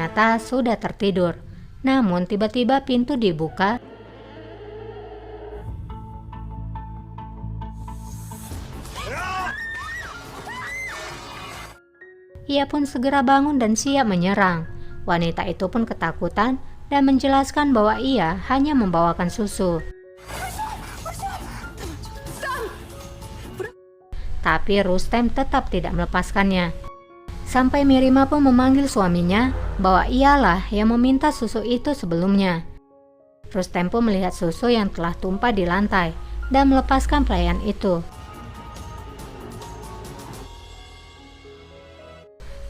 ternyata sudah tertidur. Namun tiba-tiba pintu dibuka. Ia pun segera bangun dan siap menyerang. Wanita itu pun ketakutan dan menjelaskan bahwa ia hanya membawakan susu. Tapi Rustem tetap tidak melepaskannya. Sampai Mirima pun memanggil suaminya bahwa ialah yang meminta susu itu sebelumnya. Rustem pun melihat susu yang telah tumpah di lantai dan melepaskan pelayan itu.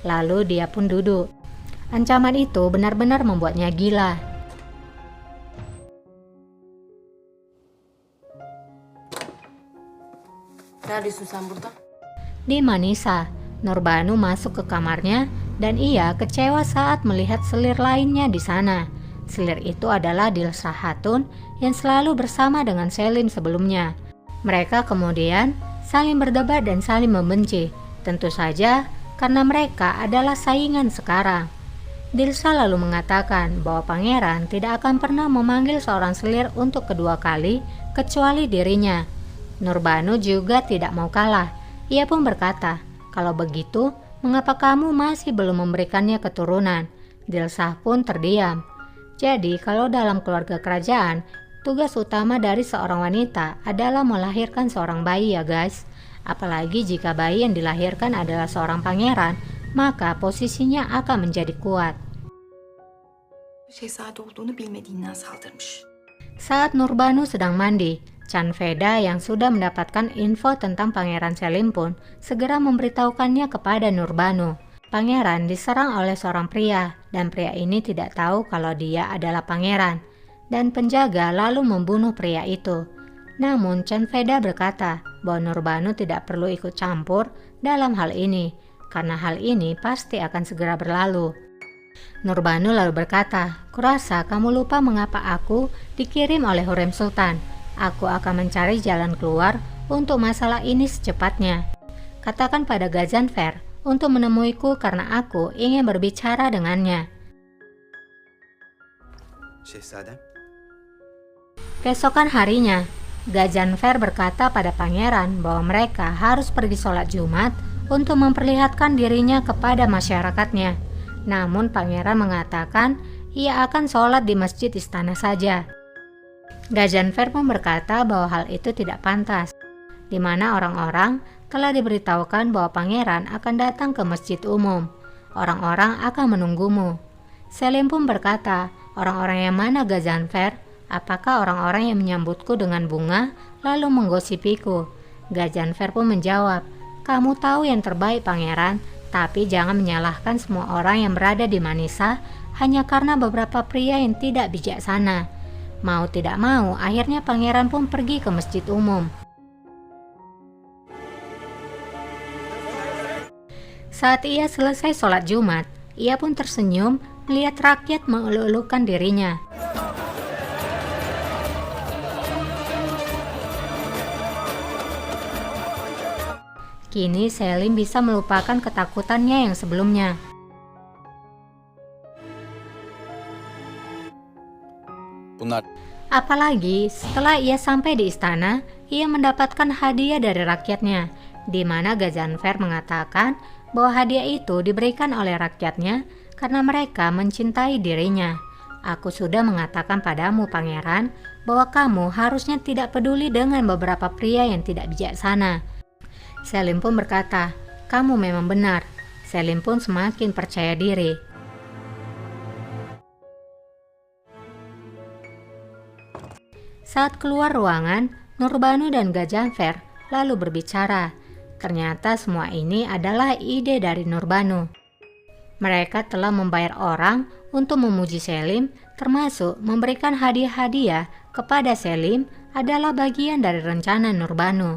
Lalu dia pun duduk. Ancaman itu benar-benar membuatnya gila. Di Manisa, Nurbanu masuk ke kamarnya dan ia kecewa saat melihat selir lainnya di sana. Selir itu adalah Dilsa Hatun yang selalu bersama dengan Selim sebelumnya. Mereka kemudian saling berdebat dan saling membenci. Tentu saja karena mereka adalah saingan sekarang. Dilsa lalu mengatakan bahwa pangeran tidak akan pernah memanggil seorang selir untuk kedua kali kecuali dirinya. Nurbanu juga tidak mau kalah. Ia pun berkata, "Kalau begitu, mengapa kamu masih belum memberikannya keturunan?" Dilsa pun terdiam. Jadi kalau dalam keluarga kerajaan, tugas utama dari seorang wanita adalah melahirkan seorang bayi ya guys. Apalagi jika bayi yang dilahirkan adalah seorang pangeran, maka posisinya akan menjadi kuat. Saat Nurbanu sedang mandi, Can Veda yang sudah mendapatkan info tentang Pangeran Selim pun segera memberitahukannya kepada Nurbanu. Pangeran diserang oleh seorang pria dan pria ini tidak tahu kalau dia adalah pangeran, dan penjaga lalu membunuh pria itu. Namun Can Veda berkata bahwa Nurbanu tidak perlu ikut campur dalam hal ini, karena hal ini pasti akan segera berlalu. Nurbanu lalu berkata, "Kurasa kamu lupa mengapa aku dikirim oleh Hurrem Sultan. Aku akan mencari jalan keluar untuk masalah ini secepatnya. Katakan pada Gazanfer untuk menemuiku karena aku ingin berbicara dengannya." Şehzadem. Keesokan harinya, Gazanfer berkata pada pangeran bahwa mereka harus pergi sholat Jumat untuk memperlihatkan dirinya kepada masyarakatnya. Namun pangeran mengatakan ia akan sholat di masjid istana saja. Gazanfer pun berkata bahwa hal itu tidak pantas, di mana orang-orang telah diberitahukan bahwa pangeran akan datang ke masjid umum. Orang-orang akan menunggumu. Selim pun berkata, "Orang-orang yang mana Gazanfer? Apakah orang-orang yang menyambutku dengan bunga lalu menggosipiku?" Gazanfer pun menjawab, "Kamu tahu yang terbaik pangeran, tapi jangan menyalahkan semua orang yang berada di Manisa hanya karena beberapa pria yang tidak bijaksana." Mau tidak mau, akhirnya pangeran pun pergi ke masjid umum. Saat ia selesai sholat Jumat, ia pun tersenyum melihat rakyat mengeluk-elukan dirinya. Kini Selim bisa melupakan ketakutannya yang sebelumnya. Apalagi setelah ia sampai di istana, ia mendapatkan hadiah dari rakyatnya, di mana Gazanfer mengatakan bahwa hadiah itu diberikan oleh rakyatnya karena mereka mencintai dirinya. "Aku sudah mengatakan padamu pangeran bahwa kamu harusnya tidak peduli dengan beberapa pria yang tidak bijaksana." Selim pun berkata, "Kamu memang benar." Selim pun semakin percaya diri. Saat keluar ruangan, Nurbanu dan Gazanfer lalu berbicara. Ternyata semua ini adalah ide dari Nurbanu. Mereka telah membayar orang untuk memuji Selim, termasuk memberikan hadiah-hadiah kepada Selim adalah bagian dari rencana Nurbanu.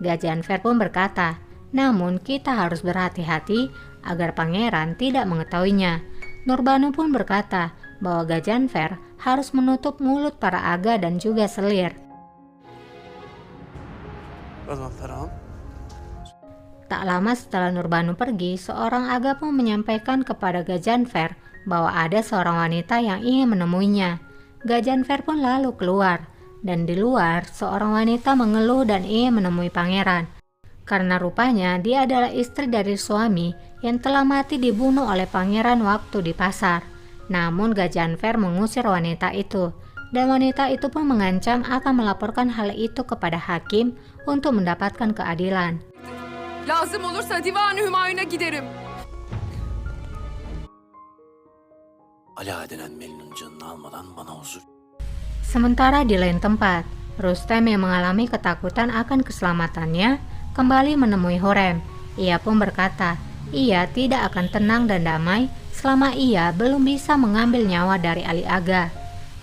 Gazanfer pun berkata, "Namun kita harus berhati-hati agar pangeran tidak mengetahuinya." Nurbanu pun berkata bahwa Gazanfer harus menutup mulut para aga dan juga selir. Tak lama setelah Nurbanu pergi, seorang aga pun menyampaikan kepada Gazanfer bahwa ada seorang wanita yang ingin menemuinya. Gajanfer pun lalu keluar, dan di luar seorang wanita mengeluh dan ingin menemui pangeran. Karena rupanya dia adalah istri dari suami yang telah mati dibunuh oleh pangeran waktu di pasar. Namun Gajanfer mengusir wanita itu, dan wanita itu pun mengancam akan melaporkan hal itu kepada hakim untuk mendapatkan keadilan. Lazım olursa Divan-ı Hümayun'a giderim. Ala denen Melih'in canını almadan bana huzur. Sementara di lain tempat, Rustem yang mengalami ketakutan akan keselamatannya kembali menemui Hurrem. Ia pun berkata, ia tidak akan tenang dan damai selama ia belum bisa mengambil nyawa dari Ali Aga.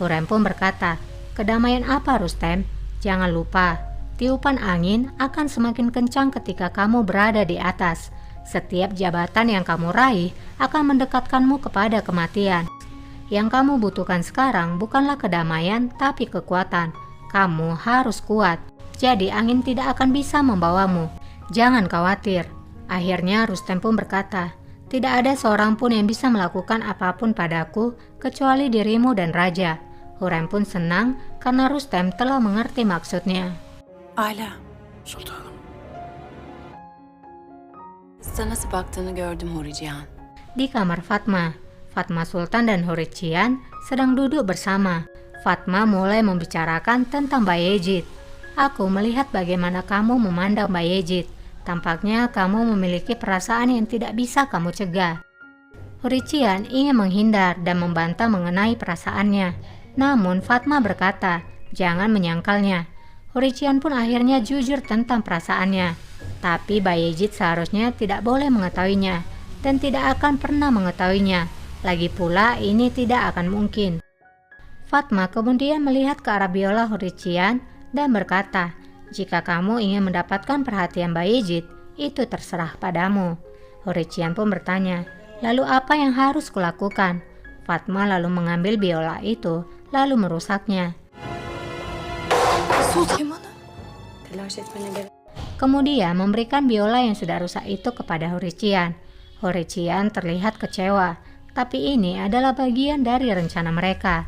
Hurrem pun berkata, kedamaian apa Rustem? Jangan lupa, tiupan angin akan semakin kencang ketika kamu berada di atas. Setiap jabatan yang kamu raih akan mendekatkanmu kepada kematian. Yang kamu butuhkan sekarang bukanlah kedamaian tapi kekuatan. Kamu harus kuat, jadi angin tidak akan bisa membawamu. Jangan khawatir. Akhirnya Rustem pun berkata, tidak ada seorang pun yang bisa melakukan apapun padaku kecuali dirimu dan raja. Hurrem pun senang karena Rustem telah mengerti maksudnya. Ala, Sultanım. sana nasıl baktığını gördüm Huri Cihan. Di kamar Fatma, Fatma Sultan dan Huri Cihan sedang duduk bersama. Fatma mulai membicarakan tentang Bayezid. Aku melihat bagaimana kamu memandang Bayezid. Tampaknya kamu memiliki perasaan yang tidak bisa kamu cegah. Huri Cihan ingin menghindar dan membantah mengenai perasaannya. Namun Fatma berkata, jangan menyangkalnya. Huri Cihan pun akhirnya jujur tentang perasaannya. Tapi Bayezid seharusnya tidak boleh mengetahuinya dan tidak akan pernah mengetahuinya. Lagi pula ini tidak akan mungkin. Fatma kemudian melihat ke arah biola Huri Cihan dan berkata, jika kamu ingin mendapatkan perhatian Bayezid, itu terserah padamu. Huri Cihan pun bertanya, lalu apa yang harus kulakukan? Fatma lalu mengambil biola itu, lalu merusaknya. Kemudian memberikan biola yang sudah rusak itu kepada Huri Cihan. Huri Cihan terlihat kecewa, tapi ini adalah bagian dari rencana mereka.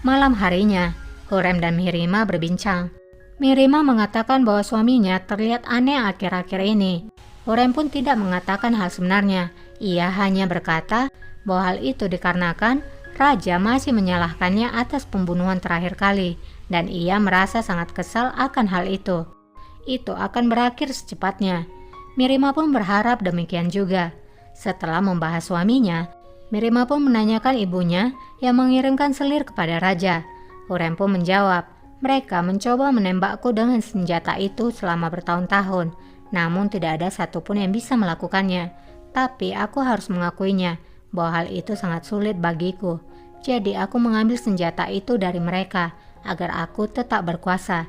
Malam harinya, Hurrem dan Mihrimah berbincang. Mihrimah mengatakan bahwa suaminya terlihat aneh akhir-akhir ini. Hurrem pun tidak mengatakan hal sebenarnya. Ia hanya berkata bahwa hal itu dikarenakan raja masih menyalahkannya atas pembunuhan terakhir kali, dan ia merasa sangat kesal akan hal itu. Itu akan berakhir secepatnya. Mihrimah pun berharap demikian juga. Setelah membahas suaminya, Mihrimah pun menanyakan ibunya yang mengirimkan selir kepada raja. Hurrem pun menjawab, mereka mencoba menembakku dengan senjata itu selama bertahun-tahun, namun tidak ada satupun yang bisa melakukannya. Tapi aku harus mengakuinya bahwa hal itu sangat sulit bagiku. Jadi aku mengambil senjata itu dari mereka agar aku tetap berkuasa.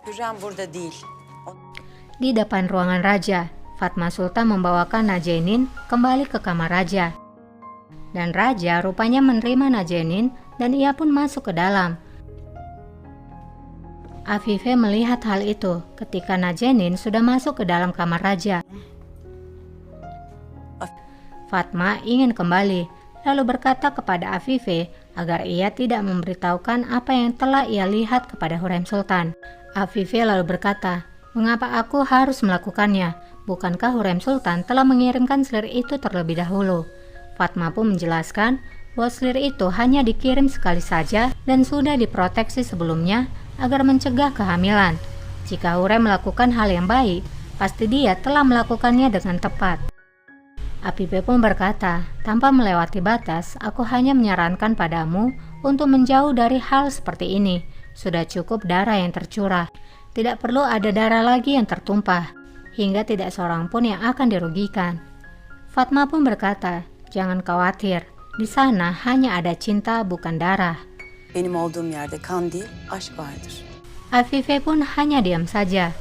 Hürrem burada değil. Di depan ruangan raja, Fatma Sultan membawakan Najenin kembali ke kamar raja. Dan raja rupanya menerima Najenin dan ia pun masuk ke dalam. Afife melihat hal itu ketika Najenin sudah masuk ke dalam kamar raja. Fatma ingin kembali, lalu berkata kepada Afife agar ia tidak memberitahukan apa yang telah ia lihat kepada Hurrem Sultan. Afife lalu berkata, mengapa aku harus melakukannya? Bukankah Hurrem Sultan telah mengirimkan selir itu terlebih dahulu? Fatma pun menjelaskan bahwa selir itu hanya dikirim sekali saja dan sudah diproteksi sebelumnya agar mencegah kehamilan. Jika Hurrem melakukan hal yang baik, pasti dia telah melakukannya dengan tepat. Afife pun berkata, tanpa melewati batas, aku hanya menyarankan padamu untuk menjauh dari hal seperti ini. Sudah cukup darah yang tercurah. Tidak perlu ada darah lagi yang tertumpah, hingga tidak seorang pun yang akan dirugikan. Fatma pun berkata, jangan khawatir, di sana hanya ada cinta bukan darah. Benim olduğum yerde kan değil, aşk vardır. Afife pun hanya diam saja.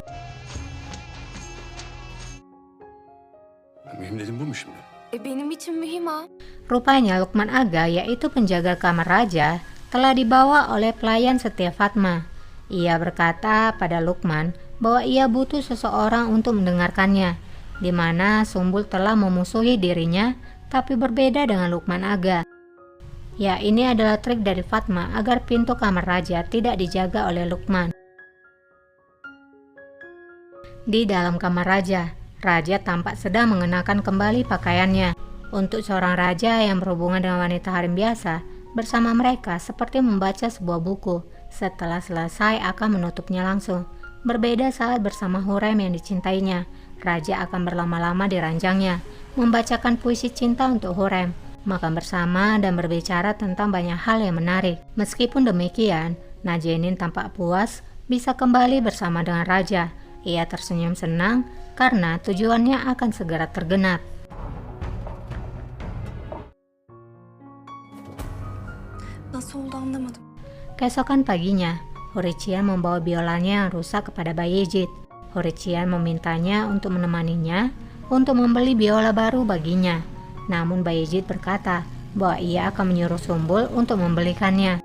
Mühim dedim bu mu şimdi? Benim için mühim ha. Rupanya Lukman Aga, yaitu penjaga kamar raja, telah dibawa oleh pelayan setia Fatma. Ia berkata pada Lukman bahwa ia butuh seseorang untuk mendengarkannya, di mana Sumbul telah memusuhi dirinya, tapi berbeda dengan Lukman Aga. Ya, ini adalah trik dari Fatma agar pintu kamar raja tidak dijaga oleh Lukman. Di dalam kamar raja, raja tampak sedang mengenakan kembali pakaiannya. Untuk seorang raja yang berhubungan dengan wanita harem biasa, bersama mereka seperti membaca sebuah buku. Setelah selesai akan menutupnya langsung. Berbeda saat bersama Hurrem yang dicintainya, raja akan berlama-lama di ranjangnya, membacakan puisi cinta untuk Hurrem, makan bersama dan berbicara tentang banyak hal yang menarik. Meskipun demikian, Najenin tampak puas bisa kembali bersama dengan raja. Ia tersenyum senang karena tujuannya akan segera tergenap. Nasıl oldu anlamadım. Keesokan paginya, Hurrician membawa biolanya yang rusak kepada Bayezid. Hurrician memintanya untuk menemaninya untuk membeli biola baru baginya. Namun Bayezid berkata bahwa ia akan menyuruh Sumbul untuk membelikannya.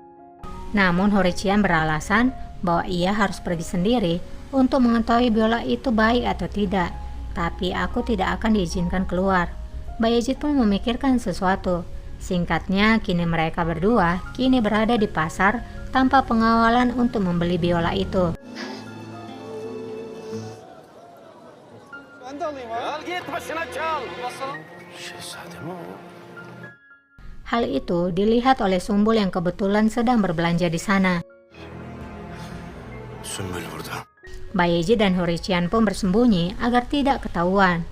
Namun Hurrician beralasan bahwa ia harus pergi sendiri untuk mengetahui biola itu baik atau tidak. Tapi aku tidak akan diizinkan keluar. Bayezid pun memikirkan sesuatu. Singkatnya, kini mereka berdua kini berada di pasar tanpa pengawalan untuk membeli biola itu. Hal itu dilihat oleh Sumbul yang kebetulan sedang berbelanja di sana. Sümbül burada. Bayezid dan Hurrician pun bersembunyi agar tidak ketahuan.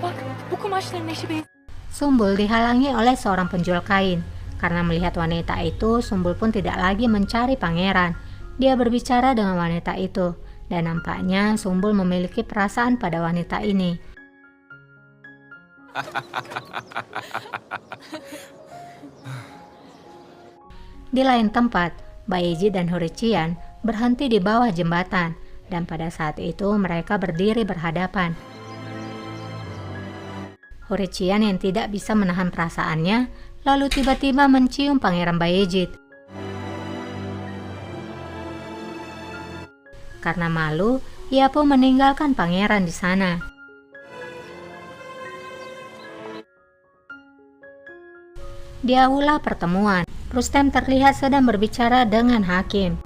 Bak bu kumaşların eşi benziyor. Sumbul dihalangi oleh seorang penjual kain. Karena melihat wanita itu, Sumbul pun tidak lagi mencari pangeran. Dia berbicara dengan wanita itu, dan nampaknya Sumbul memiliki perasaan pada wanita ini. Di lain tempat, Bayezid dan Hurrician berhenti di bawah jembatan, dan pada saat itu mereka berdiri berhadapan. Hurrician yang tidak bisa menahan perasaannya, lalu tiba-tiba mencium Pangeran Bayezid. Karena malu, ia pun meninggalkan pangeran di sana. Di aula pertemuan, Rustem terlihat sedang berbicara dengan hakim.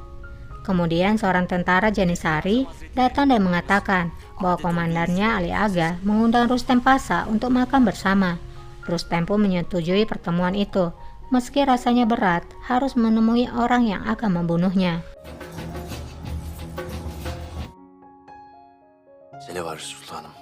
Kemudian seorang tentara Janisari datang dan mengatakan bahwa komandannya Ali Aga mengundang Rustem Pasa untuk makan bersama. Rustem pun menyetujui pertemuan itu, meski rasanya berat harus menemui orang yang akan membunuhnya. Mesele var sultanım.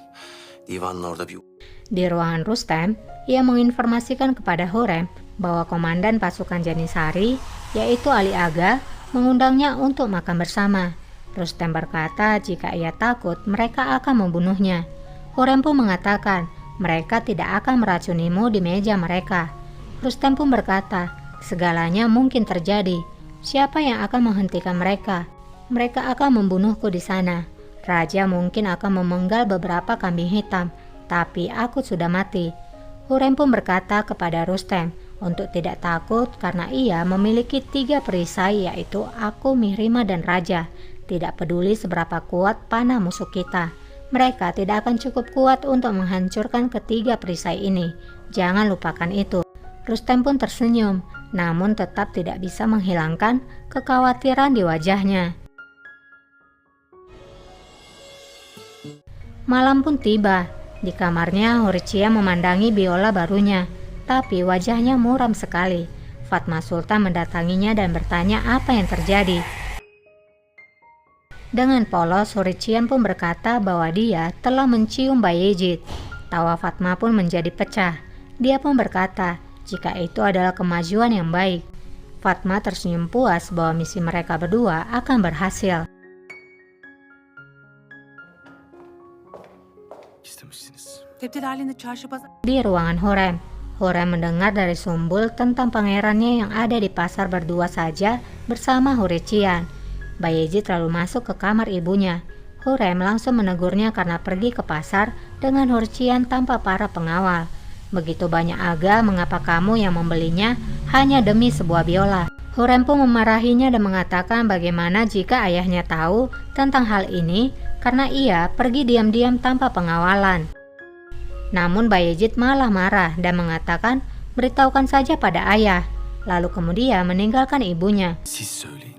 Divanın orada bir... Di ruangan Rustem, ia menginformasikan kepada Hurrem bahwa komandan pasukan Janisari, yaitu Ali Aga, mengundangnya untuk makan bersama. Rustem berkata jika ia takut mereka akan membunuhnya. Hurrem pun mengatakan mereka tidak akan meracunimu di meja mereka. Rustem pun berkata segalanya mungkin terjadi. Siapa yang akan menghentikan mereka? Mereka akan membunuhku di sana. Raja mungkin akan memenggal beberapa kambing hitam, tapi aku sudah mati. Hurrem pun berkata kepada Rustem untuk tidak takut karena ia memiliki 3 perisai, yaitu aku, Mihrima, dan Raja. Tidak peduli seberapa kuat panah musuh kita, mereka tidak akan cukup kuat untuk menghancurkan ketiga perisai ini. Jangan lupakan itu. Rustem pun tersenyum, namun tetap tidak bisa menghilangkan kekhawatiran di wajahnya. Malam pun tiba. Di kamarnya, Hurrician memandangi biola barunya, tapi wajahnya muram sekali. Fatma Sultan mendatanginya dan bertanya apa yang terjadi. Dengan polos, Hurrician pun berkata bahwa dia telah mencium Bayezid. Tawa Fatma pun menjadi pecah. Dia pun berkata jika itu adalah kemajuan yang baik. Fatma tersenyum puas bahwa misi mereka berdua akan berhasil. Di ruangan Hurrem, Hurrem mendengar dari Sumbul tentang pangerannya yang ada di pasar berdua saja bersama Hurrician. Bayezid lalu masuk ke kamar ibunya. Hurrem langsung menegurnya karena pergi ke pasar dengan Hurrician tanpa para pengawal. Begitu banyak aga, mengapa kamu yang membelinya hanya demi sebuah biola? Hurrem pun memarahinya dan mengatakan bagaimana jika ayahnya tahu tentang hal ini karena ia pergi diam-diam tanpa pengawalan. Namun Bayezid malah marah dan mengatakan beritahukan saja pada ayah. Lalu kemudian meninggalkan ibunya. Siz söyleyin.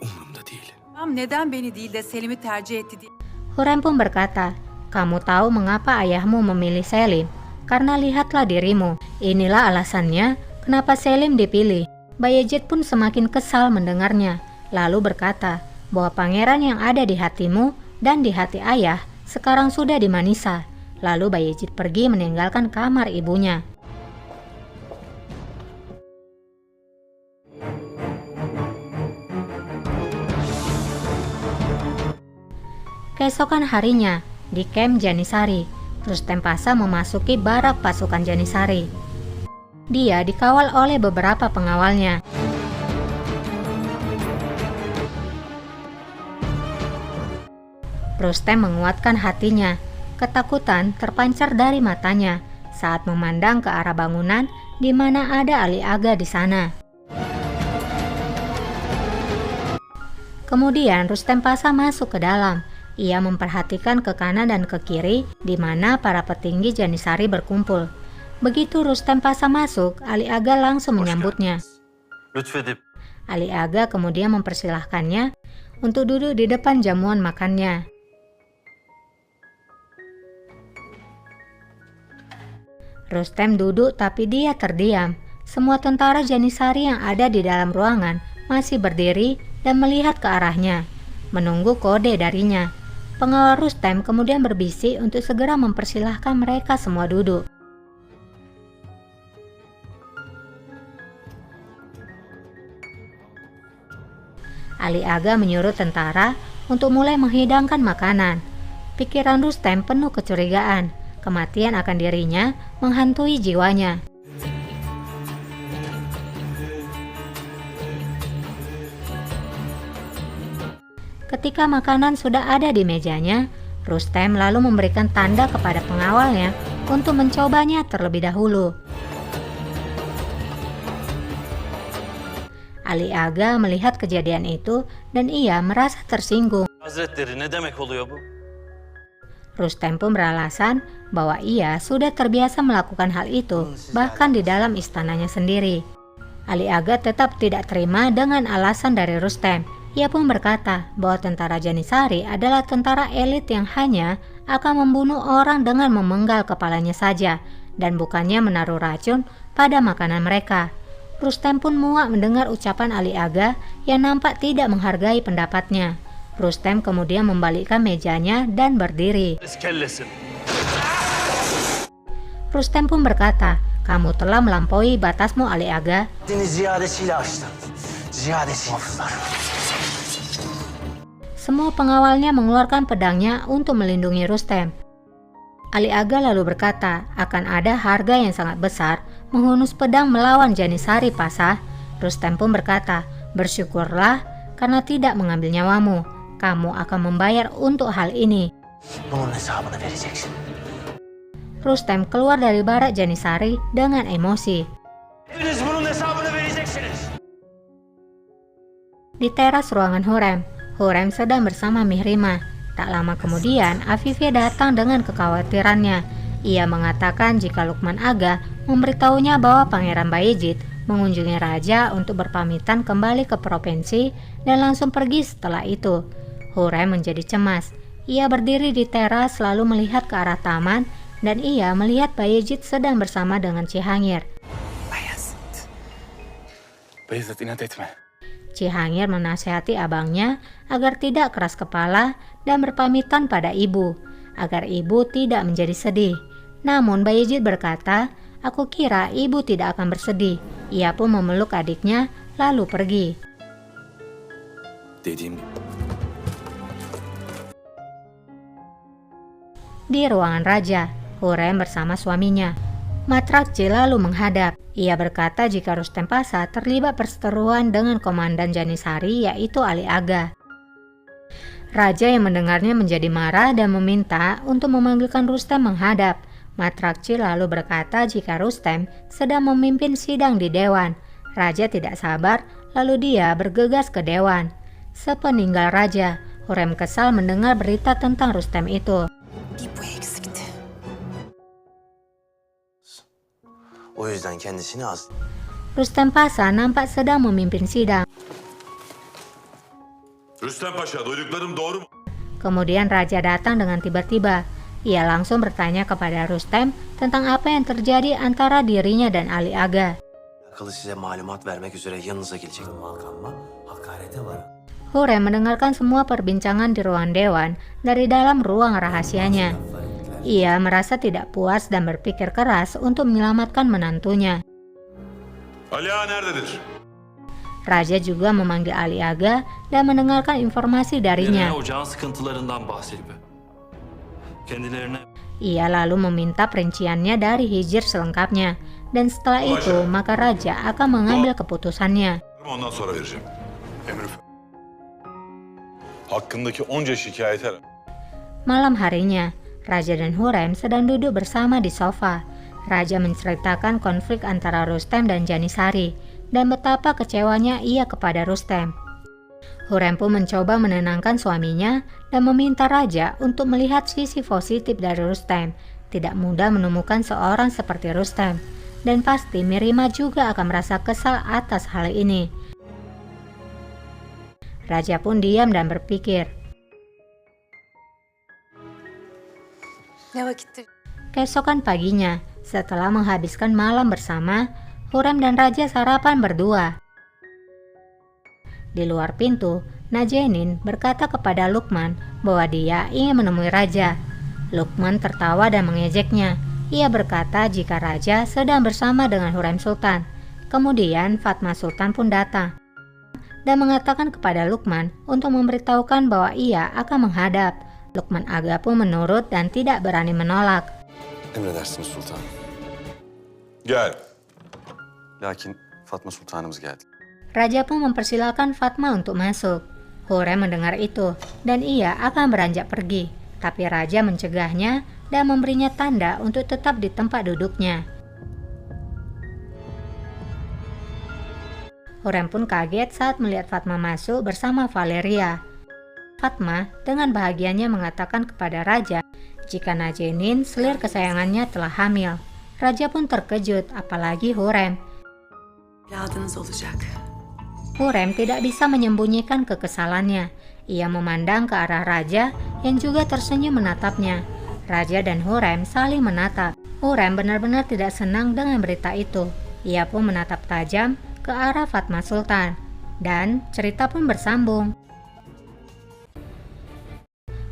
Umurumda değil. Neden beni değil de Selim'i tercih etti diye. Hurrem pun berkata, kamu tahu mengapa ayahmu memilih Selim? Karena lihatlah dirimu. Inilah alasannya kenapa Selim dipilih. Bayezid pun semakin kesal mendengarnya. Lalu berkata bahwa pangeran yang ada di hatimu dan di hati ayah sekarang sudah di Manisa. Lalu Bayezid pergi meninggalkan kamar ibunya. Keesokan harinya, di kamp Janisari, Rustem Pasha memasuki barak pasukan Janisari. Dia dikawal oleh beberapa pengawalnya. Rustem menguatkan hatinya. Ketakutan terpancar dari matanya saat memandang ke arah bangunan di mana ada Ali Aga di sana. Kemudian Rustem Pasha masuk ke dalam. Ia memperhatikan ke kanan dan ke kiri di mana para petinggi Janisari berkumpul. Begitu Rustem Pasha masuk, Ali Aga langsung menyambutnya. Lütfedip Ali Aga kemudian mempersilahkannya untuk duduk di depan jamuan makannya. Rustem duduk tapi dia terdiam. Semua tentara Janisari yang ada di dalam ruangan masih berdiri dan melihat ke arahnya, menunggu kode darinya. Pengawal Rustem kemudian berbisik untuk segera mempersilahkan mereka semua duduk. Ali Aga menyuruh tentara untuk mulai menghidangkan makanan. Pikiran Rustem penuh kecurigaan. Kematian akan dirinya menghantui jiwanya. Ketika makanan sudah ada di mejanya, Rustem lalu memberikan tanda kepada pengawalnya untuk mencobanya terlebih dahulu. Ali Aga melihat kejadian itu dan ia merasa tersinggung. Hazretleri ne demek oluyor bu? Rustem pun beralasan bahwa ia sudah terbiasa melakukan hal itu bahkan di dalam istananya sendiri. Ali Aga tetap tidak terima dengan alasan dari Rustem. Ia pun berkata bahwa tentara Janisari adalah tentara elit yang hanya akan membunuh orang dengan memenggal kepalanya saja dan bukannya menaruh racun pada makanan mereka. Rustem pun muak mendengar ucapan Ali Aga yang nampak tidak menghargai pendapatnya. Rustem kemudian membalikkan mejanya dan berdiri. Rustem pun berkata, kamu telah melampaui batasmu Ali Aga. Semua pengawalnya mengeluarkan pedangnya untuk melindungi Rustem. Ali Aga lalu berkata, akan ada harga yang sangat besar menghunus pedang melawan Janisari Pasha. Rustem pun berkata, bersyukurlah karena tidak mengambil nyawamu. Kamu akan membayar untuk hal ini. Rustem keluar dari barak Janisari dengan emosi. Di teras ruangan Hurrem, Hurrem sedang bersama Mihrima. Tak lama kemudian, Afifia datang dengan kekhawatirannya. Ia mengatakan jika Lukman Aga memberitahunya bahwa Pangeran Bayezid mengunjungi raja untuk berpamitan kembali ke provinsi dan langsung pergi setelah itu. Hurrem menjadi cemas. Ia berdiri di teras lalu melihat ke arah taman dan ia melihat Bayezid sedang bersama dengan Cihangir. Bayezid inat etme. Cihangir menasihati abangnya agar tidak keras kepala dan berpamitan pada ibu, agar ibu tidak menjadi sedih. Namun Bayezid berkata, aku kira ibu tidak akan bersedih. Ia pun memeluk adiknya lalu pergi. Di ruangan raja, Hurrem bersama suaminya. Matrakji lalu menghadap. Ia berkata jika Rustem Pasha terlibat perseteruan dengan komandan Janisari yaitu Ali Aga. Raja yang mendengarnya menjadi marah dan meminta untuk memanggilkan Rustem menghadap. Matrakci lalu berkata jika Rustem sedang memimpin sidang di dewan. Raja tidak sabar, lalu dia bergegas ke dewan. Sepeninggal raja, Hurrem kesal mendengar berita tentang Rustem itu. Bir bu eksikti. O yüzden kendisini az... Rustem Pasha nampak sedang memimpin sidang. Rüstem Paşa, duyduklarım doğru mu? Kemudian raja datang dengan tiba-tiba. Ia langsung bertanya kepada Rustem tentang apa yang terjadi antara dirinya dan Ali Aga. Alakalı size malumat vermek üzere yanınıza gelecek. Malkanma hakarete var. Hurrem mendengarkan semua perbincangan di ruang dewan dari dalam ruang rahasianya. Ia merasa tidak puas dan berpikir keras untuk menyelamatkan menantunya. Ali Ağa nerededir? Raja juga memanggil Ali Aga dan mendengarkan informasi darinya. Ocağın sıkıntılarından bahsediyor. Kendilerine Ia lalu meminta perinciannya dari Hijr selengkapnya, dan setelah itu maka raja akan mengambil keputusannya. Ondan sonra vereceğim. Emir. Hakkındaki onca şikayete... Malam harinya, Raja dan Hurrem sedang duduk bersama di sofa. Raja menceritakan konflik antara Rustem dan Janisari, dan betapa kecewanya ia kepada Rustem. Hurrem pun mencoba menenangkan suaminya dan meminta Raja untuk melihat sisi positif dari Rustem. Tidak mudah menemukan seorang seperti Rustem, dan pasti Mirima juga akan merasa kesal atas hal ini. Raja pun diam dan berpikir. Ne vakittir? Keesokan paginya, setelah menghabiskan malam bersama, Hurrem dan Raja sarapan berdua. Di luar pintu, Najenin berkata kepada Lukman bahwa dia ingin menemui Raja. Lukman tertawa dan mengejeknya. Ia berkata jika Raja sedang bersama dengan Hurrem Sultan. Kemudian Fatma Sultan pun datang dan mengatakan kepada Lukman untuk memberitahukan bahwa ia akan menghadap. Lukman Aga pun menurut dan tidak berani menolak. Emredersiniz sultan. Gel. Lakin Fatma Sultanımız geldi. Raja pun mempersilahkan Fatma untuk masuk. Hurrem mendengar itu dan ia akan beranjak pergi. Tapi Raja mencegahnya dan memberinya tanda untuk tetap di tempat duduknya. Hurrem pun kaget saat melihat Fatma masuk bersama Valeria. Fatma dengan bahagianya mengatakan kepada Raja jika Najenin, selir kesayangannya, telah hamil. Raja pun terkejut, apalagi Hurrem. Evladınız olacak. Hurrem tidak bisa menyembunyikan kekesalannya. Ia memandang ke arah Raja yang juga tersenyum menatapnya. Raja dan Hurrem saling menatap. Hurrem benar-benar tidak senang dengan berita itu. Ia pun menatap tajam ke arah Fatma Sultan. Dan cerita pun bersambung.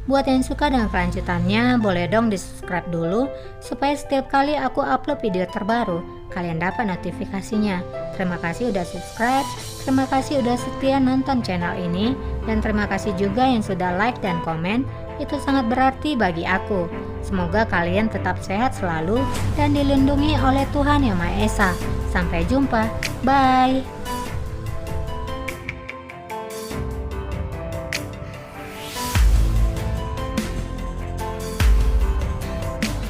Buat yang suka dengan kelanjutannya, boleh dong di subscribe dulu supaya setiap kali aku upload video terbaru, kalian dapat notifikasinya. Terima kasih udah subscribe, terima kasih udah setia nonton channel ini, dan terima kasih juga yang sudah like dan komen, itu sangat berarti bagi aku. Semoga kalian tetap sehat selalu dan dilindungi oleh Tuhan Yang Maha Esa. Sampai jumpa, bye!